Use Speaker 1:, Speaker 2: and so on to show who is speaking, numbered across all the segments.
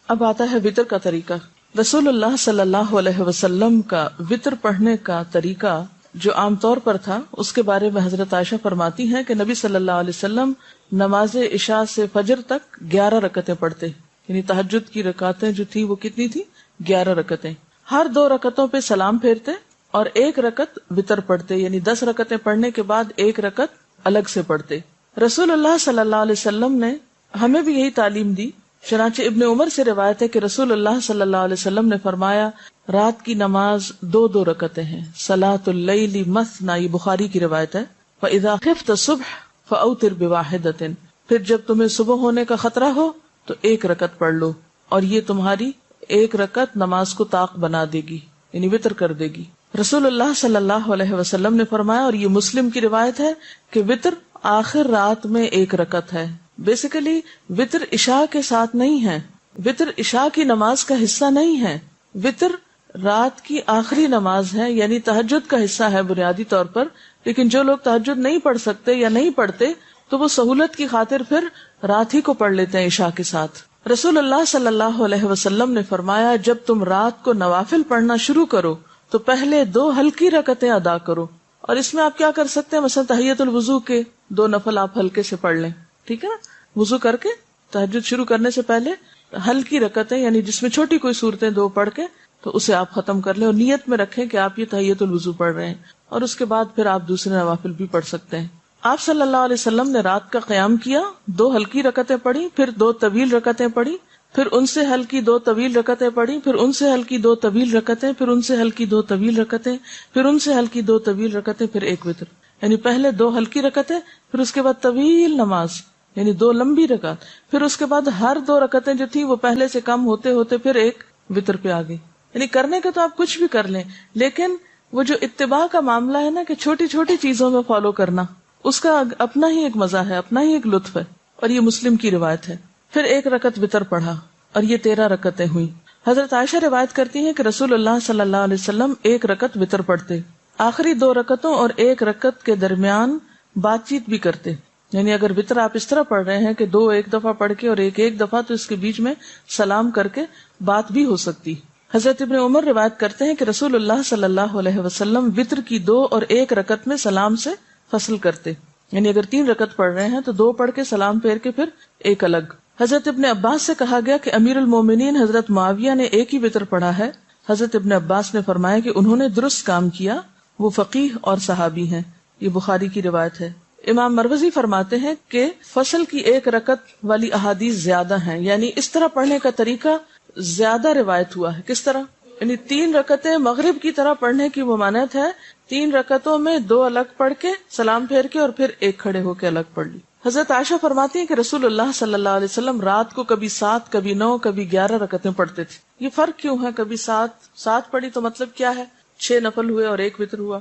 Speaker 1: اب آتا ہے وطر کا طریقہ. رسول اللہ صلی اللہ علیہ وسلم کا وطر پڑھنے کا طریقہ جو عام طور پر تھا، اس کے بارے میں حضرت عائشہ فرماتی ہیں کہ نبی صلی اللہ علیہ وسلم نماز عشاء سے فجر تک 11 رکعتیں پڑھتے، یعنی تہجد کی رکعتیں جو تھی وہ کتنی تھی؟ 11 رکعتیں. ہر 2 رکعتوں پہ سلام پھیرتے اور 1 رکعت وطر پڑھتے، یعنی 10 رکعتیں پڑھنے کے بعد 1 رکعت الگ سے پڑھتے. رسول اللہ صلی اللہ علیہ وسلم نے ہمیں بھی یہی تعلیم دی. چنانچہ ابن عمر سے روایت ہے کہ رسول اللہ صلی اللہ علیہ وسلم نے فرمایا رات کی نماز 2 رکعتیں ہیں. صلاۃ اللیل مثنی، یہ بخاری کی روایت ہے. فاذا خفت الصبح فاوتر بواحدۃ، پھر جب تمہیں صبح ہونے کا خطرہ ہو تو 1 رکعت پڑھ لو، اور یہ تمہاری 1 رکعت نماز کو طاق بنا دے گی، یعنی وطر کر دے گی. رسول اللہ صلی اللہ علیہ وسلم نے فرمایا، اور یہ مسلم کی روایت ہے، کہ وطر آخر رات میں 1 رکعت ہے. بیسیکلی وطر عشاء کے ساتھ نہیں ہے، وطر عشاء کی نماز کا حصہ نہیں ہے، وطر رات کی آخری نماز ہے، یعنی تہجد کا حصہ ہے بنیادی طور پر. لیکن جو لوگ تہجد نہیں پڑھ سکتے یا نہیں پڑھتے تو وہ سہولت کی خاطر پھر رات ہی کو پڑھ لیتے ہیں عشاء کے ساتھ. رسول اللہ صلی اللہ علیہ وسلم نے فرمایا جب تم رات کو نوافل پڑھنا شروع کرو تو پہلے 2 ہلکی رکعتیں ادا کرو. اور اس میں آپ کیا کر سکتے ہیں، مثلا تحیت الوضو کے 2 نفل آپ ہلکے سے پڑھ لیں، ٹھیک ہے نا. وضو کر کے تہجد شروع کرنے سے پہلے ہلکی رکعتیں، یعنی جس میں چھوٹی کوئی صورتیں 2 پڑھ کے تو اسے آپ ختم کر لیں، اور نیت میں رکھیں کہ آپ یہ تحیت الوضو پڑھ رہے ہیں، اور اس کے بعد پھر آپ دوسرے نوافل بھی پڑھ سکتے ہیں. آپ صلی اللہ علیہ وسلم نے رات کا قیام کیا، 2 ہلکی رکعتیں پڑھی، پھر 2 طویل رکعتیں پڑھی، پھر ان سے ہلکی 2 طویل رکعتیں پڑھی، پھر ان سے ہلکی 2 طویل رکعتیں، پھر ان سے ہلکی 2 طویل رکعتیں، پھر ان سے ہلکی 2 طویل رکعتیں، پھر 1 وتر. یعنی پہلے 2 ہلکی رکعتیں، پھر اس کے بعد طویل نماز، یعنی 2 لمبی رکعت، پھر اس کے بعد ہر 2 رکعتیں جو تھی وہ پہلے سے کم ہوتے ہوتے پھر 1 وتر پہ آ گئی. یعنی کرنے کا تو آپ کچھ بھی کر لیں، لیکن وہ جو اتباع کا معاملہ ہے نا، کہ چھوٹی چھوٹی چیزوں میں فالو کرنا، اس کا اپنا ہی ایک مزہ ہے، اپنا ہی ایک لطف ہے. اور یہ مسلم کی روایت ہے. پھر 1 رکعت وتر پڑھا اور یہ 13 رکعتیں ہوئی. حضرت عائشہ روایت کرتی ہیں کہ رسول اللہ صلی اللہ علیہ وسلم 1 رکعت وتر پڑھتے، آخری 2 رکعتوں اور 1 رکعت کے درمیان بات چیت بھی کرتے. یعنی اگر وتر آپ اس طرح پڑھ رہے ہیں کہ 2 ایک دفعہ پڑھ کے اور 1 ایک دفعہ، تو اس کے بیچ میں سلام کر کے بات بھی ہو سکتی. حضرت ابن عمر روایت کرتے ہیں کہ رسول اللہ صلی اللہ علیہ وسلم وتر کی 2 اور 1 رکعت میں سلام سے فصل کرتے. یعنی اگر 3 رکعت پڑھ رہے ہیں تو 2 پڑھ کے سلام پھیر کے پھر 1 الگ. حضرت ابن عباس سے کہا گیا کہ امیر المومنین حضرت معاویہ نے 1 ہی وتر پڑھا ہے. حضرت ابن عباس نے فرمایا کہ انہوں نے درست کام کیا، وہ فقیہ اور صحابی ہیں. یہ بخاری کی روایت ہے. امام مروزی فرماتے ہیں کہ فصل کی 1 رکعت والی احادیث زیادہ ہیں، یعنی اس طرح پڑھنے کا طریقہ زیادہ روایت ہوا ہے. کس طرح؟ یعنی 3 رکعتیں مغرب کی طرح پڑھنے کی ممانعت ہے، 3 رکعتوں میں 2 الگ پڑھ کے سلام پھیر کے اور پھر 1 کھڑے ہو کے الگ پڑھ لی. حضرت عائشہ فرماتی ہیں کہ رسول اللہ صلی اللہ علیہ وسلم رات کو کبھی 7، کبھی 9، کبھی 11 رکعتیں پڑھتے تھے. یہ فرق کیوں ہے؟ کبھی 7 پڑھی تو مطلب کیا ہے؟ 6 نفل ہوئے اور 1 وتر ہوا.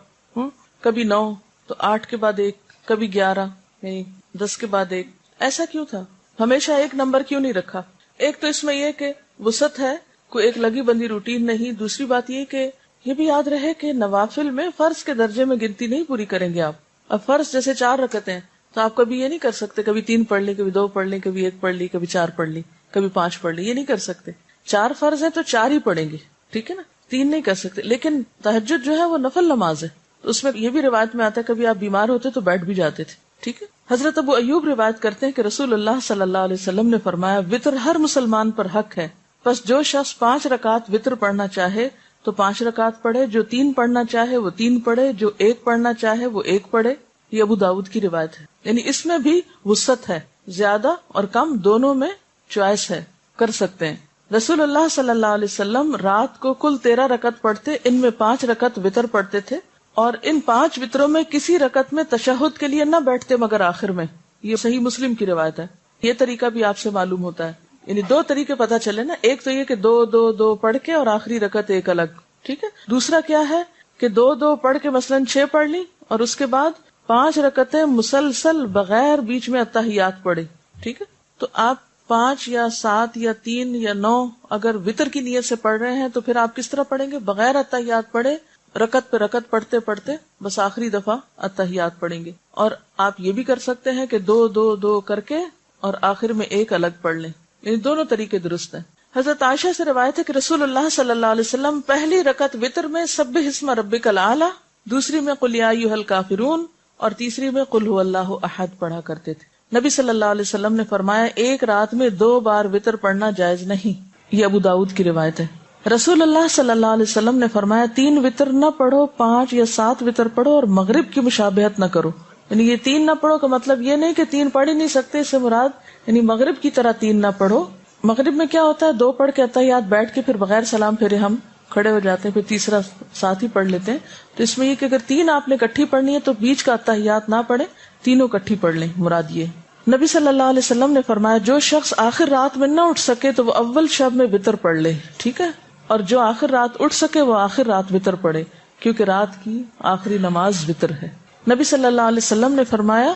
Speaker 1: کبھی 9 تو 8 کے بعد 1، کبھی 11 یعنی 10 کے بعد 1. ایسا کیوں تھا؟ ہمیشہ 1 نمبر کیوں نہیں رکھا؟ ایک تو اس میں یہ کہ وسعت ہے، کوئی ایک لگی بندی روٹین نہیں. دوسری بات یہ کہ یہ بھی یاد رہے کہ نوافل میں فرض کے درجے میں گنتی نہیں پوری کریں گے آپ. اب فرض جیسے 4 رکعتیں تو آپ کبھی یہ نہیں کر سکتے کبھی 3 پڑھ لی، کبھی 2 پڑھ لی، کبھی 1 پڑھ لی، کبھی 4 پڑھ لی، کبھی 5 پڑھ لی. یہ نہیں کر سکتے. 4 فرض ہیں تو 4 ہی پڑھیں گے، ٹھیک ہے نا، 3 نہیں کر سکتے. لیکن تہجد جو ہے وہ نفل نماز ہے، اس میں یہ بھی روایت میں آتا ہے کبھی آپ بیمار ہوتے تو بیٹھ بھی جاتے تھے، ٹھیک ہے. حضرت ابو ایوب روایت کرتے ہیں کہ رسول اللہ صلی اللہ علیہ وسلم نے فرمایا وتر ہر مسلمان پر حق ہے، بس جو شخص 5 رکعت وتر پڑھنا چاہے تو 5 رکعت پڑھے، جو 3 پڑھنا چاہے وہ 3 پڑھے، جو 1 پڑھنا چاہے وہ 1 پڑھے. یہ ابو داؤد کی روایت ہے. یعنی اس میں بھی وسعت ہے، زیادہ اور کم دونوں میں چوائس ہے، کر سکتے ہیں. رسول اللہ صلی اللہ علیہ وسلم رات کو کل 13 رکعت پڑھتے، ان میں 5 رکعت وتر پڑھتے تھے، اور ان 5 وتروں میں کسی رکعت میں تشہد کے لیے نہ بیٹھتے مگر آخر میں. یہ صحیح مسلم کی روایت ہے. یہ طریقہ بھی آپ سے معلوم ہوتا ہے. یعنی 2 طریقے پتہ چلے نا، ایک تو یہ کہ 2 پڑھ کے اور آخری رکعت 1 الگ، ٹھیک ہے. دوسرا کیا ہے کہ 2 پڑھ کے مثلاً 6 پڑھ لی اور اس کے بعد 5 رکعتیں مسلسل بغیر بیچ میں اتحیات پڑھے، ٹھیک ہے. تو آپ 5 یا 7 یا 3 یا 9 اگر وتر کی نیت سے پڑھ رہے ہیں تو پھر آپ کس طرح پڑھیں گے؟ بغیر اتحیات پڑھے، رکعت پہ رکعت پڑھتے پڑھتے بس آخری دفعہ اتحیات پڑھیں گے. اور آپ یہ بھی کر سکتے ہیں کہ 2 کر کے اور آخر میں 1 الگ پڑھ لیں. یہ دونوں طریقے درست ہیں. حضرت عائشہ سے روایت ہے کہ رسول اللہ صلی اللہ علیہ وسلم پہلی رکعت وتر میں سبح اسم ربک الاعلی، دوسری میں قل یا ایھا الکافرون اور تیسری میں قل ھو اللہ احد پڑھا کرتے تھے. نبی صلی اللہ علیہ وسلم نے فرمایا ایک رات میں 2 بار وتر پڑھنا جائز نہیں. یہ ابو داؤد کی روایت ہے. رسول اللہ صلی اللہ علیہ وسلم نے فرمایا 3 وتر نہ پڑھو، 5 یا 7 وتر پڑھو اور مغرب کی مشابہت نہ کرو. یعنی یہ 3 نہ پڑھو کا مطلب یہ نہیں کہ 3 پڑھ ہی نہیں سکتے، اس سے مراد یعنی مغرب کی طرح 3 نہ پڑھو. مغرب میں کیا ہوتا ہے 2 پڑھ کے اتحیات بیٹھ کے پھر بغیر سلام پھیرے ہم کھڑے ہو جاتے ہیں، پھر تیسرا ساتھ ہی پڑھ لیتے ہیں. تو اس میں یہ کہ اگر 3 آپ نے اکٹھی پڑھنی ہے تو بیچ کا اتحیات نہ پڑھے، تینوں اکٹھی پڑھ لیں، مراد یہ. نبی صلی اللہ علیہ وسلم نے فرمایا جو شخص آخر رات میں نہ اٹھ سکے تو وہ اول شب میں وتر پڑھ لے، ٹھیک ہے، اور جو آخر رات اٹھ سکے وہ آخر رات وتر پڑھے، کیونکہ رات کی آخری نماز وتر ہے. نبی صلی اللہ علیہ وسلم نے فرمایا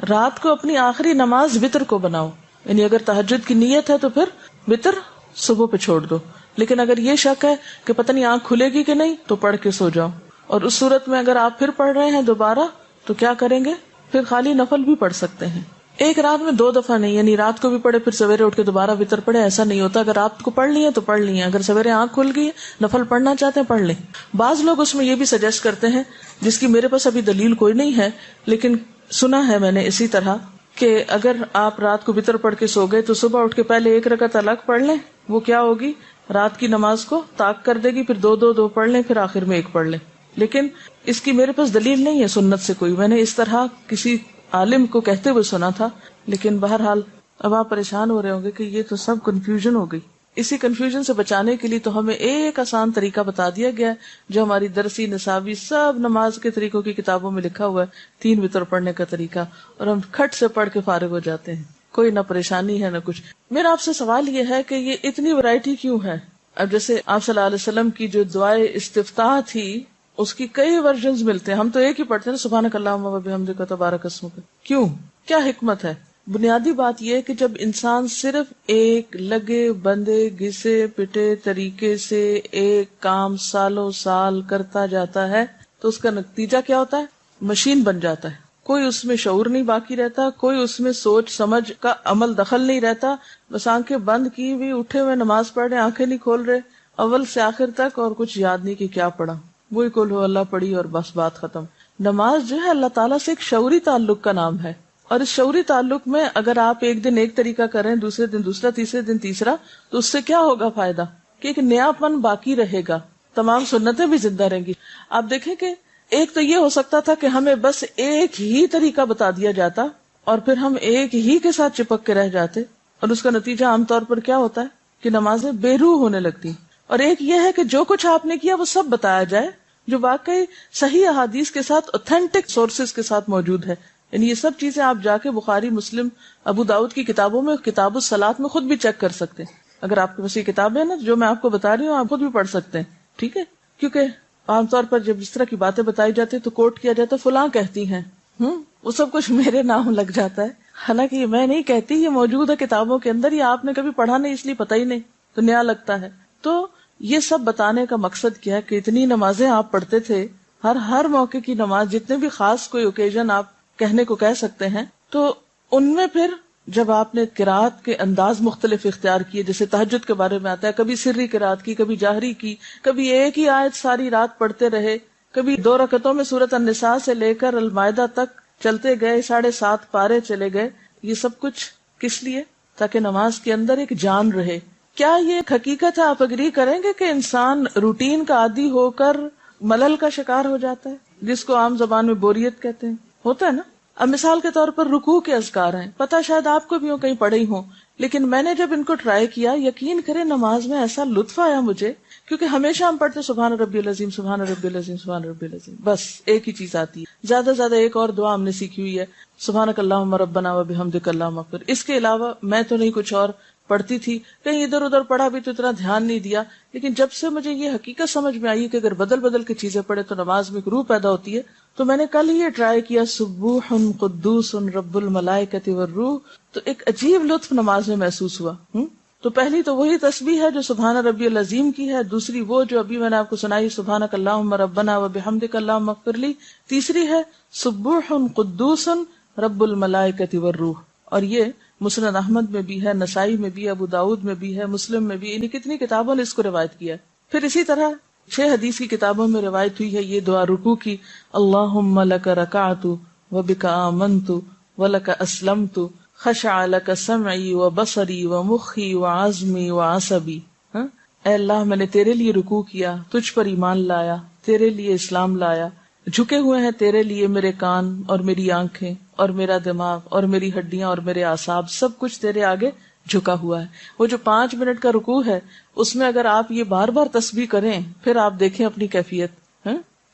Speaker 1: رات کو اپنی آخری نماز وتر کو بناؤ، یعنی اگر تہجد کی نیت ہے تو پھر وتر صبح پہ چھوڑ دو، لیکن اگر یہ شک ہے کہ پتہ نہیں آنکھ کھلے گی کہ نہیں تو پڑھ کے سو جاؤ. اور اس صورت میں اگر آپ پھر پڑھ رہے ہیں دوبارہ تو کیا کریں گے، پھر خالی نفل بھی پڑھ سکتے ہیں. ایک رات میں 2 دفعہ نہیں، یعنی رات کو بھی پڑھے پھر سویرے اٹھ کے دوبارہ وتر پڑھے، ایسا نہیں ہوتا. اگر آپ کو پڑھ لی ہے تو پڑھ لی ہے، اگر سویرے آنکھ کھل گئی نفل پڑھنا چاہتے ہیں پڑھ لیں. بعض لوگ اس میں یہ بھی سجیسٹ کرتے ہیں، جس کی میرے پاس ابھی دلیل کوئی نہیں ہے لیکن سنا ہے میں نے اسی طرح، کہ اگر آپ رات کو وتر پڑھ کے سو گئے تو صبح اٹھ کے پہلے 1 رکعت الگ پڑھ لیں، وہ کیا ہوگی رات کی نماز کو طاق کر دے گی، پھر 2 پڑھ لیں، پھر آخر میں 1 پڑھ لیں. لیکن اس کی میرے پاس دلیل نہیں ہے سنت سے کوئی، میں نے اس طرح کسی عالم کو کہتے ہوئے سنا تھا. لیکن بہرحال اب آپ پریشان ہو رہے ہوں گے کہ یہ تو سب کنفیوژن ہو گئی. اسی کنفیوژن سے بچانے کے لیے تو ہمیں ایک آسان طریقہ بتا دیا گیا ہے جو ہماری درسی نصابی سب نماز کے طریقوں کی کتابوں میں لکھا ہوا ہے، 3 وتر پڑھنے کا طریقہ، اور ہم کھٹ سے پڑھ کے فارغ ہو جاتے ہیں، کوئی نہ پریشانی ہے نہ کچھ. میرا آپ سے سوال یہ ہے کہ یہ اتنی ورائٹی کیوں ہے؟ اب جیسے آپ صلی اللہ علیہ وسلم کی جو دعائے استفتاح تھی اس کی کئی ورژنز ملتے ہیں، ہم تو ایک ہی پڑھتے ہیں سبحانک اللہم و بحمدک تبارک اسمک. کیوں؟ کیا حکمت ہے؟ بنیادی بات یہ کہ جب انسان صرف ایک لگے بندے گھسے پٹے طریقے سے ایک کام سالوں سال کرتا جاتا ہے تو اس کا نتیجہ کیا ہوتا ہے؟ مشین بن جاتا ہے. کوئی اس میں شعور نہیں باقی رہتا، کوئی اس میں سوچ سمجھ کا عمل دخل نہیں رہتا. بس آنکھیں بند کی ہوئی اٹھے ہوئے نماز پڑھ رہے، آنکھیں نہیں کھول رہے اول سے آخر تک، اور کچھ یاد نہیں کہ کیا پڑھا، وہی قل ھو اللہ پڑھی اور بس بات ختم. نماز جو ہے اللہ تعالیٰ سے ایک شعوری تعلق کا نام ہے، اور اس شعوری تعلق میں اگر آپ ایک دن ایک طریقہ کریں، دوسرے دن دوسرا، تیسرے دن تیسرا، تو اس سے کیا ہوگا فائدہ کہ ایک نیا پن باقی رہے گا، تمام سنتیں بھی زندہ رہیں گی. آپ دیکھیں کہ ایک تو یہ ہو سکتا تھا کہ ہمیں بس ایک ہی طریقہ بتا دیا جاتا اور پھر ہم ایک ہی کے ساتھ چپک کے رہ جاتے، اور اس کا نتیجہ عام طور پر کیا ہوتا ہے کہ نمازیں بے روح ہونے لگتی. اور ایک یہ ہے کہ جو کچھ آپ نے کیا وہ سب بتایا جائے جو واقعی صحیح احادیث کے ساتھ اوتھینٹک سورسز کے ساتھ موجود ہے. یعنی یہ سب چیزیں آپ جا کے بخاری، مسلم، ابو داؤد کی کتابوں میں، کتاب الصلاۃ میں خود بھی چیک کر سکتے ہیں. اگر آپ کے پاس یہ کتاب ہے نا جو میں آپ کو بتا رہی ہوں، آپ خود بھی پڑھ سکتے ہیں، ٹھیک ہے. کیونکہ عام طور پر جب اس طرح کی باتیں بتائی جاتی تو کوٹ کیا جاتا ہے فلاں کہتی ہیں، وہ سب کچھ میرے نام لگ جاتا ہے، حالانکہ یہ میں نہیں کہتی، یہ موجود ہے کتابوں کے اندر، یہ آپ نے کبھی پڑھا نہیں اس لیے پتہ ہی نہیں تو نیا لگتا ہے. تو یہ سب بتانے کا مقصد کیا ہے کہ اتنی نمازیں آپ پڑھتے تھے، ہر موقع کی نماز، جتنے بھی خاص کوئی اوکیزن آپ کہنے کو کہہ سکتے ہیں، تو ان میں پھر جب آپ نے قرات کے انداز مختلف اختیار کیے، جیسے تہجد کے بارے میں آتا ہے، کبھی سری قرات کی، کبھی جاہری کی، کبھی ایک ہی آیت ساری رات پڑھتے رہے، کبھی 2 رکعتوں میں سورۃ النساء سے لے کر المائدہ تک چلتے گئے، 7.5 پارے چلے گئے. یہ سب کچھ کس لیے؟ تاکہ نماز کے اندر ایک جان رہے. کیا یہ ایک حقیقت ہے؟ آپ اگری کریں گے کہ انسان روٹین کا عادی ہو کر ملل کا شکار ہو جاتا ہے، جس کو عام زبان میں بوریت کہتے ہیں، ہوتا ہے نا. اب مثال کے طور پر رکوع کے اذکار ہیں، پتہ شاید آپ کو بھی ہو، کہیں پڑھے ہی ہوں، لیکن میں نے جب ان کو ٹرائی کیا، یقین کریں نماز میں ایسا لطف آیا مجھے، کیونکہ ہمیشہ ہم پڑھتے سبحان ربی العظیم، سبحان ربی العظیم، سبحان ربی العظیم، بس ایک ہی چیز آتی ہے. زیادہ سے زیادہ ایک اور دعا ہم نے سیکھی ہوئی ہے، سبحانک اللہم ربنا و بحمدک اللہم اغفر. اس کے علاوہ میں تو نہیں کچھ اور پڑھتی تھی، کہیں ادھر ادھر پڑھا بھی تو اتنا دھیان نہیں دیا. لیکن جب سے مجھے یہ حقیقت سمجھ میں آئی کہ اگر بدل بدل کے چیزیں پڑھے تو نماز میں ایک روح پیدا ہوتی ہے، تو میں نے کل ہی یہ ٹرائی کیا، سبوح قدوس رب الملائکۃ والروح، تو ایک عجیب لطف نماز میں محسوس ہوا. تو پہلی تو وہی تسبیح ہے جو سبحان ربی العظیم کی ہے، دوسری وہ جو ابھی میں نے آپ کو سنائی سبحانک اللہم ربنا و بحمدک اللہم اغفر لی، تیسری ہے سبوح قدوس رب الملائکۃ والروح. اور یہ مسند احمد میں بھی ہے، نسائی میں بھی، ابو داؤد میں بھی ہے، مسلم میں بھی، انہیں کتنی کتابوں نے اس کو روایت کیا ہے۔ پھر اسی طرح 6 حدیث کی کتابوں میں روایت ہوئی ہے یہ دعا رکوع کی، اللہم لک رکعت وبک آمنت ولک اسلمت خشع لک سمعی وبصری ومخی وعظمی وعصبی۔ اے اللہ میں نے تیرے لیے رکوع کیا، تجھ پر ایمان لایا، تیرے لیے اسلام لایا، جھکے ہوئے ہیں تیرے لیے میرے کان اور میری آنکھیں اور میرا دماغ اور میری ہڈیاں اور میرے اعصاب، سب کچھ تیرے آگے جھکا ہوا ہے۔ وہ جو 5 منٹ کا رکوع ہے اس میں اگر آپ یہ بار بار تسبیح کریں پھر آپ دیکھیں اپنی کیفیت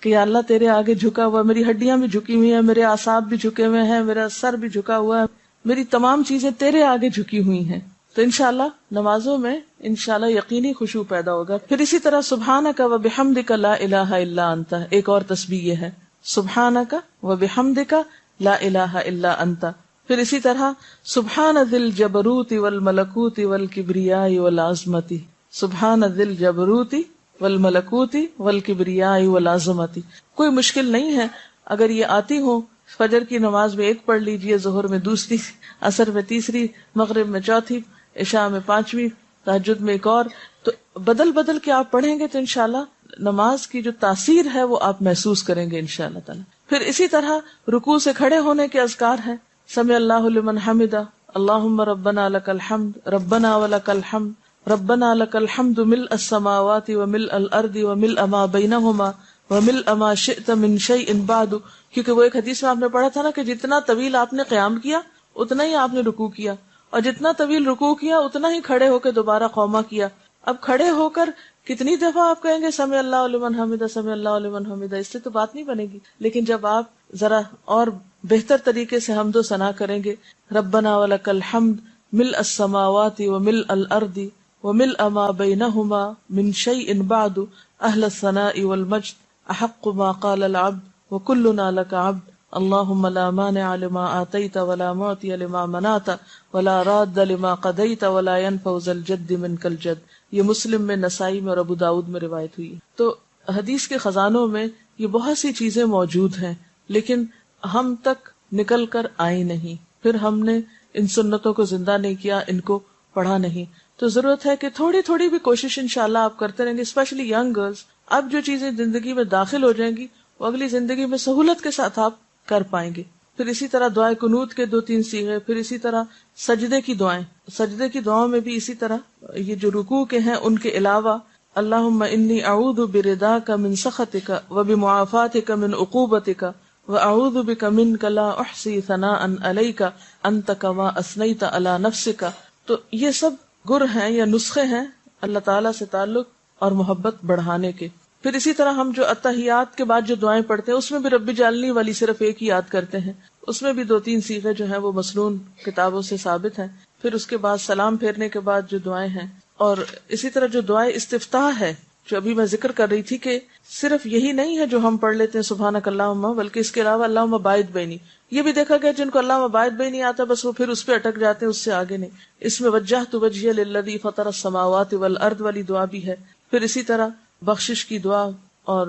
Speaker 1: کہ یا اللہ تیرے آگے جھکا ہوا، میری ہڈیاں بھی جھکی ہوئی ہیں، میرے اعصاب بھی جھکے ہوئے ہیں، میرا سر بھی جھکا ہوا ہے، میری تمام چیزیں تیرے آگے جھکی ہوئی ہیں۔ تو انشاءاللہ نمازوں میں انشاءاللہ یقینی خشوع پیدا ہوگا۔ پھر اسی طرح سبحانک و بحمدک لا الہ الا انت، ایک اور تسبیح یہ ہے سبحانک و بحمدک لا الہ الا انت۔ پھر اسی طرح سبحان ذی الجبروت والملکوت والکبریاء والعظمت، سبحان ذی الجبروت والملکوت والکبریاء والعظمت۔ کوئی مشکل نہیں ہے، اگر یہ آتی ہو، فجر کی نماز میں 1 پڑھ لیجئے، ظہر میں 2، عصر میں 3، مغرب میں 4، عشاء میں 5، تہجد میں 1 اور، تو بدل بدل کے آپ پڑھیں گے تو انشاءاللہ نماز کی جو تاثیر ہے وہ آپ محسوس کریں گے انشاءاللہ تعالی۔ پھر اسی طرح رکوع سے کھڑے ہونے کے اذکار ہیں، سمع اللہ لمن حمدہ، اللہم ربنا لک الحمد، ربنا ولک الحمد، ربنا لک الحمد ملء السماوات وملء الارض وملء ما بینہما وملء ما شئت من شیء بعد، کیونکہ وہ ایک حدیث میں آپ نے پڑھا تھا نا کہ جتنا طویل آپ نے قیام کیا اتنا ہی آپ نے رکوع کیا، اور جتنا طویل رکوع کیا اتنا ہی کھڑے ہو کے دوبارہ قوما کیا۔ اب کھڑے ہو کر کتنی دفعہ آپ کہیں گے سمع اللہ لمن حمدہ، سمع اللہ لمن حمدہ، اس سے تو بات نہیں بنے گی۔ لیکن جب آپ ذرا اور بہتر طریقے سے حمد و ثنا کریں گے، ربنا ولک الحمد ملء السماوات وملء الارض وملء ما بینہما من شیء بعد اہل الثناء والمجد احق ما قال العبد وکلنا لک عبد اللہم لا مانع لما آتیت ولا معطی لما منعت ولا راد لما قضیت ولا ينفع ذا الجد منک الجد۔ یہ مسلم میں، نسائی میں اور ابو داؤد میں روایت ہوئی ہے۔ تو حدیث کے خزانوں میں یہ بہت سی چیزیں موجود ہیں، لیکن ہم تک نکل کر آئی نہیں، پھر ہم نے ان سنتوں کو زندہ نہیں کیا، ان کو پڑھا نہیں۔ تو ضرورت ہے کہ تھوڑی تھوڑی بھی کوشش انشاءاللہ آپ کرتے رہیں گے، اسپیشلی ینگ گرلز۔ اب جو چیزیں زندگی میں داخل ہو جائیں گی وہ اگلی زندگی میں سہولت کے ساتھ آپ کر پائیں گے۔ پھر اسی طرح دعائے قنوت کے 2-3 صیغے، پھر اسی طرح سجدے کی دعائیں، سجدے کی دعاؤں میں بھی اسی طرح یہ جو رکوع کے ہیں ان کے علاوہ اللہم انی اعوذ برضاک من سخطک وبمعافاتک من عقوبتک واعوذ بک منک لا احصی ثناء علیک انت کما اثنیت علی نفسک۔ تو یہ سب گر ہیں یا نسخے ہیں اللہ تعالیٰ سے تعلق اور محبت بڑھانے کے۔ پھر اسی طرح ہم جو اتحیات کے بعد جو دعائیں پڑھتے ہیں اس میں بھی رب اجعلنی والی صرف ایک ہی یاد کرتے ہیں، اس میں بھی 2-3 صیغے جو ہیں وہ مسنون کتابوں سے ثابت ہیں۔ پھر اس کے بعد سلام پھیرنے کے بعد جو دعائیں ہیں، اور اسی طرح جو دعائیں استفتاح ہے جو ابھی میں ذکر کر رہی تھی کہ صرف یہی نہیں ہے جو ہم پڑھ لیتے ہیں سبحانک اللہم، بلکہ اس کے علاوہ اللہم باعث بینی، یہ بھی دیکھا گیا جن کو اللہم باعث بینی آتا بس وہ پھر اس پہ اٹک جاتے ہیں، اس سے آگے نہیں۔ اس میں وجہت وجہی للذی فطر السماوات والارض والی دعا بھی ہے۔ پھر اسی طرح بخشش کی دعا اور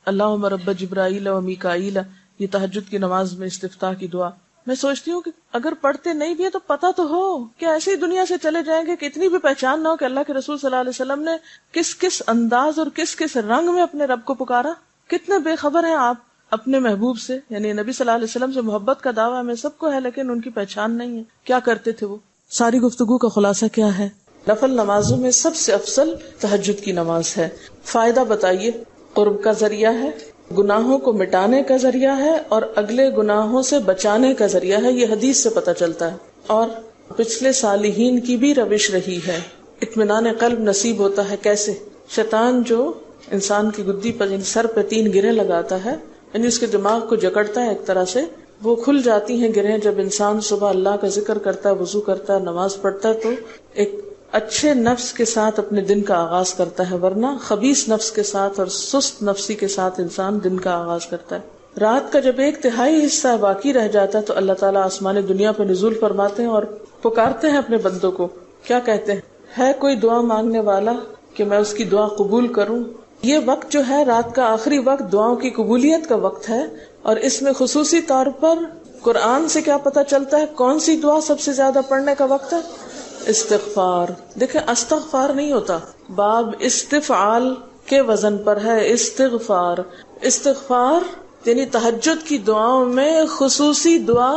Speaker 1: اللہم رب جبرائیل و میکائیل، یہ تہجد کی نماز میں استفتاح کی دعا۔ میں سوچتی ہوں کہ اگر پڑھتے نہیں بھی ہے تو پتہ تو ہو کہ ایسی ہی دنیا سے چلے جائیں گے کہ اتنی بھی پہچان نہ ہو کہ اللہ کے رسول صلی اللہ علیہ وسلم نے کس کس انداز اور کس کس رنگ میں اپنے رب کو پکارا۔ کتنے بے خبر ہیں آپ اپنے محبوب سے، یعنی نبی صلی اللہ علیہ وسلم سے محبت کا دعویٰ ہمیں سب کو ہے لیکن ان کی پہچان نہیں ہے۔ کیا کرتے تھے وہ؟ ساری گفتگو کا خلاصہ کیا ہے؟ نفل نمازوں میں سب سے افضل تہجد کی نماز ہے۔ فائدہ بتائیے؟ قرب کا ذریعہ ہے، گناہوں کو مٹانے کا ذریعہ ہے، اور اگلے گناہوں سے بچانے کا ذریعہ ہے، یہ حدیث سے پتہ چلتا ہے۔ اور پچھلے صالحین کی بھی روش رہی ہے۔ اطمینان قلب نصیب ہوتا ہے کیسے؟ شیطان جو انسان کی گدی پر سر پہ 3 گرہیں لگاتا ہے، یعنی اس کے دماغ کو جکڑتا ہے ایک طرح سے، وہ کھل جاتی ہیں گرہیں جب انسان صبح اللہ کا ذکر کرتا ہے، وضو کرتا ہے، نماز پڑھتا ہے، تو ایک اچھے نفس کے ساتھ اپنے دن کا آغاز کرتا ہے، ورنہ خبیث نفس کے ساتھ اور سست نفسی کے ساتھ انسان دن کا آغاز کرتا ہے۔ رات کا جب 1/3 حصہ باقی رہ جاتا ہے تو اللہ تعالیٰ آسمان دنیا پہ نزول فرماتے ہیں اور پکارتے ہیں اپنے بندوں کو۔ کیا کہتے ہیں؟ ہے کوئی دعا مانگنے والا کہ میں اس کی دعا قبول کروں؟ یہ وقت جو ہے رات کا آخری وقت دعاؤں کی قبولیت کا وقت ہے، اور اس میں خصوصی طور پر قرآن سے کیا پتہ چلتا ہے کون سی دعا سب سے زیادہ پڑھنے کا وقت ہے؟ استغفار. دیکھیں استغفار نہیں ہوتا، باب استفعال کے وزن پر ہے استغفار. استغفار یعنی تہجد کی دعاؤں میں خصوصی دعا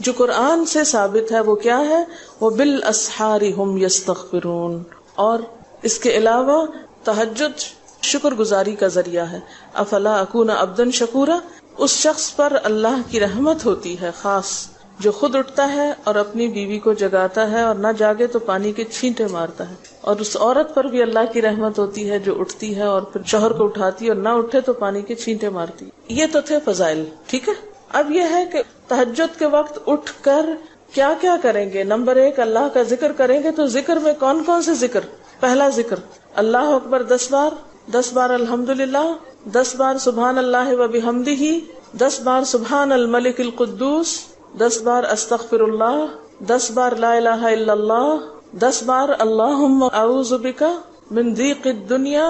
Speaker 1: جو قرآن سے ثابت ہے وہ کیا ہے؟ وہ بالاسحار ہم یستغفرون. اور اس کے علاوہ تہجد شکر گزاری کا ذریعہ ہے. افلا اکون عبدا شکورا، اس شخص پر اللہ کی رحمت ہوتی ہے خاص جو خود اٹھتا ہے اور اپنی بیوی کو جگاتا ہے اور نہ جاگے تو پانی کے چھینٹے مارتا ہے. اور اس عورت پر بھی اللہ کی رحمت ہوتی ہے جو اٹھتی ہے اور پھر شوہر کو اٹھاتی ہے اور نہ اٹھے تو پانی کے چھینٹے مارتی. یہ تو تھے فضائل. ٹھیک ہے، اب یہ ہے کہ تہجد کے وقت اٹھ کر کیا کیا کریں گے. نمبر 1 اللہ کا ذکر کریں گے. تو ذکر میں کون کون سے ذکر؟ پہلا ذکر اللہ اکبر 10 بار، 10 بار الحمدللہ، 10 بار سبحان اللہ و بحمدہ، 10 بار سبحان الملک القدوس، 10 بار استغفر اللہ، 10 بار لا الہ الا اللہ، 10 بار اللہم اعوذ بک من ضیق الدنیا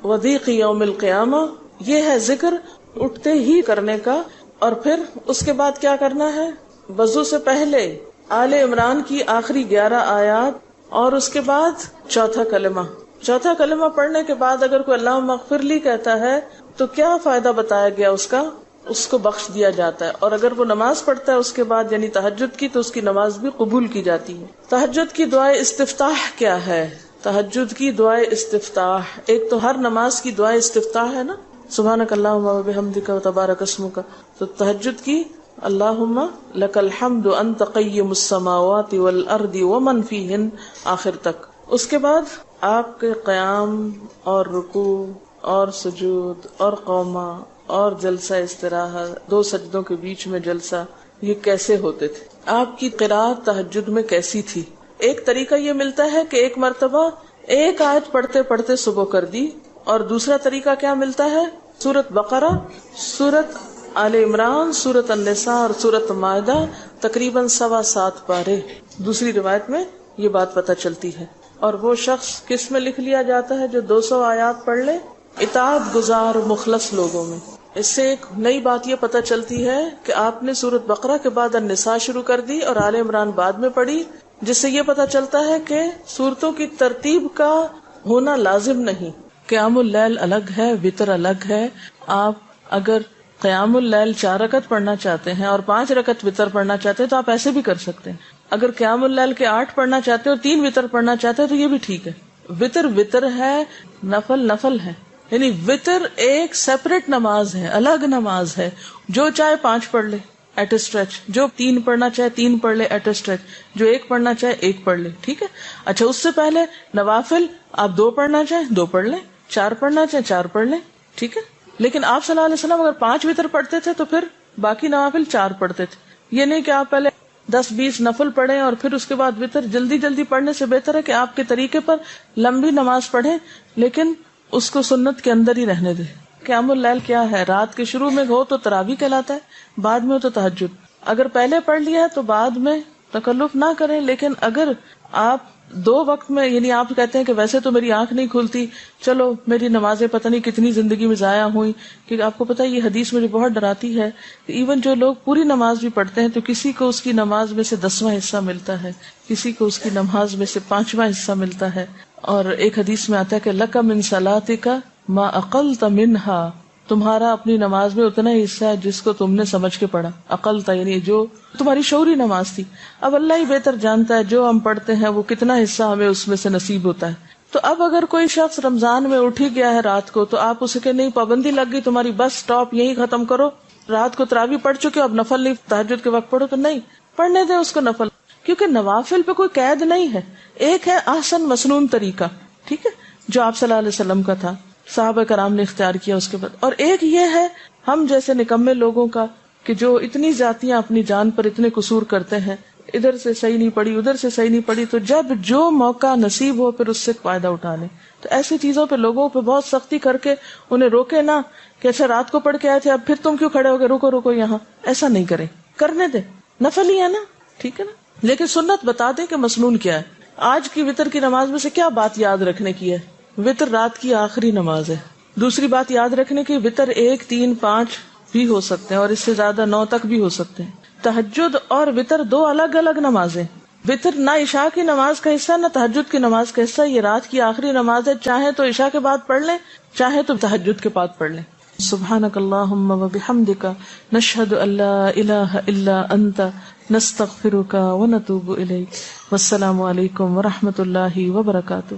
Speaker 1: و ضیق یوم القیامہ. یہ ہے ذکر اٹھتے ہی کرنے کا. اور پھر اس کے بعد کیا کرنا ہے؟ وضو سے پہلے آل عمران کی آخری 11 آیات اور اس کے بعد چوتھا کلمہ. چوتھا کلمہ پڑھنے کے بعد اگر کوئی اللہم اغفر لی کہتا ہے تو کیا فائدہ بتایا گیا اس کا؟ اس کو بخش دیا جاتا ہے. اور اگر وہ نماز پڑھتا ہے اس کے بعد یعنی تہجد کی تو اس کی نماز بھی قبول کی جاتی ہے. تہجد کی دعائے استفتاح کیا ہے؟ تہجد کی دعائے استفتاح، ایک تو ہر نماز کی دعائے استفتاح ہے نا، سبحانک اللہم و بحمدک و تبارک اسمک. تو تہجد کی اللہم لک الحمد انت قیم السماوات والارض ومن فیہن آخر تک. اس کے بعد آپ کے قیام اور رکوع اور سجود اور قومہ اور جلسہ استراحت، 2 سجدوں کے بیچ میں جلسہ، یہ کیسے ہوتے تھے؟ آپ کی قرات تہجد میں کیسی تھی؟ ایک طریقہ یہ ملتا ہے کہ ایک مرتبہ ایک آیت پڑھتے پڑھتے صبح کر دی. اور دوسرا طریقہ کیا ملتا ہے؟ سورۃ بقرہ، سورۃ آل عمران، سورۃ النساء اور سورۃ مائدہ تقریباً 7.25 پارے. دوسری روایت میں یہ بات پتہ چلتی ہے. اور وہ شخص کس میں لکھ لیا جاتا ہے جو 200 آیات پڑھ لے؟ اطاعت گزار مخلص لوگوں میں. اس سے ایک نئی بات یہ پتہ چلتی ہے کہ آپ نے سورۃ بقرہ کے بعد النساء شروع کر دی اور آل عمران بعد میں پڑھی، جس سے یہ پتہ چلتا ہے کہ سورتوں کی ترتیب کا ہونا لازم نہیں. قیام اللیل الگ ہے، وتر الگ ہے. آپ اگر قیام اللیل 4 رکعت پڑھنا چاہتے ہیں اور 5 رکعت وتر پڑھنا چاہتے ہیں تو آپ ایسے بھی کر سکتے ہیں. اگر قیام اللیل کے 8 پڑھنا چاہتے ہیں اور 3 وتر پڑھنا چاہتے ہیں تو یہ بھی ٹھیک ہے. وتر ہے، نفل ہے. یعنی وتر ایک سیپریٹ نماز ہے، الگ نماز ہے. جو چاہے 5 پڑھ لے ایٹ اے اسٹریچ، جو 3 پڑھنا چاہے 3 پڑھ لے ایٹ اے اسٹریچ، جو 1 پڑھنا چاہے 1 پڑھ لے. ٹھیک ہے. اچھا، اس سے پہلے نوافل آپ 2 پڑھنا چاہیں 2 پڑھ لیں، 4 پڑھنا چاہیں 4 پڑھ لیں. ٹھیک ہے. لیکن آپ صلی اللہ علیہ وسلم اگر 5 وتر پڑھتے تھے تو پھر باقی نوافل 4 پڑھتے تھے. یہ نہیں کہ آپ پہلے 10-20 نفل پڑھیں اور پھر اس کے بعد وتر. جلدی جلدی پڑھنے سے بہتر ہے کہ آپ کے طریقے پر لمبی نماز پڑھیں لیکن اس کو سنت کے اندر ہی رہنے دیں. قیام اللیل کیا ہے؟ رات کے شروع میں ہو تو تراویح کہلاتا ہے، بعد میں ہو تو تہجد. اگر پہلے پڑھ لیا ہے تو بعد میں تکلف نہ کریں. لیکن اگر آپ 2 وقت میں، یعنی آپ کہتے ہیں کہ ویسے تو میری آنکھ نہیں کھلتی، چلو میری نمازیں پتہ نہیں کتنی زندگی میں ضائع ہوئی، کیونکہ آپ کو پتہ ہے یہ حدیث مجھے بہت ڈراتی ہے. ایون جو لوگ پوری نماز بھی پڑھتے ہیں تو کسی کو اس کی نماز میں سے 10واں حصہ ملتا ہے، کسی کو اس کی نماز میں سے 5واں حصہ ملتا ہے. اور ایک حدیث میں آتا ہے کہ لک من صلاتک ما اقلت منہا، تمہارا اپنی نماز میں اتنا ہی حصہ ہے جس کو تم نے سمجھ کے پڑھا. اقلت یعنی جو تمہاری شعوری نماز تھی. اب اللہ ہی بہتر جانتا ہے جو ہم پڑھتے ہیں وہ کتنا حصہ ہمیں اس میں سے نصیب ہوتا ہے. تو اب اگر کوئی شخص رمضان میں اٹھ ہی گیا ہے رات کو تو آپ اسے کہ نہیں پابندی لگ گئی تمہاری، بس سٹاپ یہی ختم کرو، رات کو تراویح پڑھ چکے اب نفل نہیں تہجد کے وقت پڑھو، تو نہیں، پڑھنے دیں اس کو نفل. کیونکہ نوافل پہ کوئی قید نہیں ہے. ایک ہے احسن مسنون طریقہ، ٹھیک ہے، جو آپ صلی اللہ علیہ وسلم کا تھا، صحابہ کرام نے اختیار کیا اس کے بعد. اور ایک یہ ہے ہم جیسے نکمے لوگوں کا کہ جو اتنی ذاتیاں اپنی جان پر اتنے قصور کرتے ہیں، ادھر سے صحیح نہیں پڑی ادھر سے صحیح نہیں پڑی، تو جب جو موقع نصیب ہو پھر اس سے فائدہ اٹھا لیں. تو ایسی چیزوں پہ لوگوں پہ بہت سختی کر کے انہیں روکے نہ کہ اچھا رات کو پڑھ کے آئے تھے اب پھر تم کیوں کھڑے ہو گئے، رکو یہاں، ایسا نہیں کریں، کرنے دیں، نفل ہی ہے نا، ٹھیک ہے نا. لیکن سنت بتا دیں کہ مسنون کیا ہے. آج کی وتر کی نماز میں سے کیا بات یاد رکھنے کی ہے؟ وتر رات کی آخری نماز ہے. دوسری بات یاد رکھنے کی، وتر 1، 3، 5 بھی ہو سکتے ہیں اور اس سے زیادہ 9 تک بھی ہو سکتے ہیں. تہجد اور وطر دو الگ الگ نمازیں. وطر نہ عشاء کی نماز کا حصہ نہ تہجد کی نماز کا حصہ، یہ رات کی آخری نماز ہے. چاہے تو عشاء کے بعد پڑھ لیں، چاہے تو تہجد کے بعد پڑھ لیں. سبحانک اللہم وبحمدک، نشہد ان لا الہ الا انت، نستغفرک ونتوب الیک. والسلام علیکم ورحمۃ اللہ وبرکاتہ.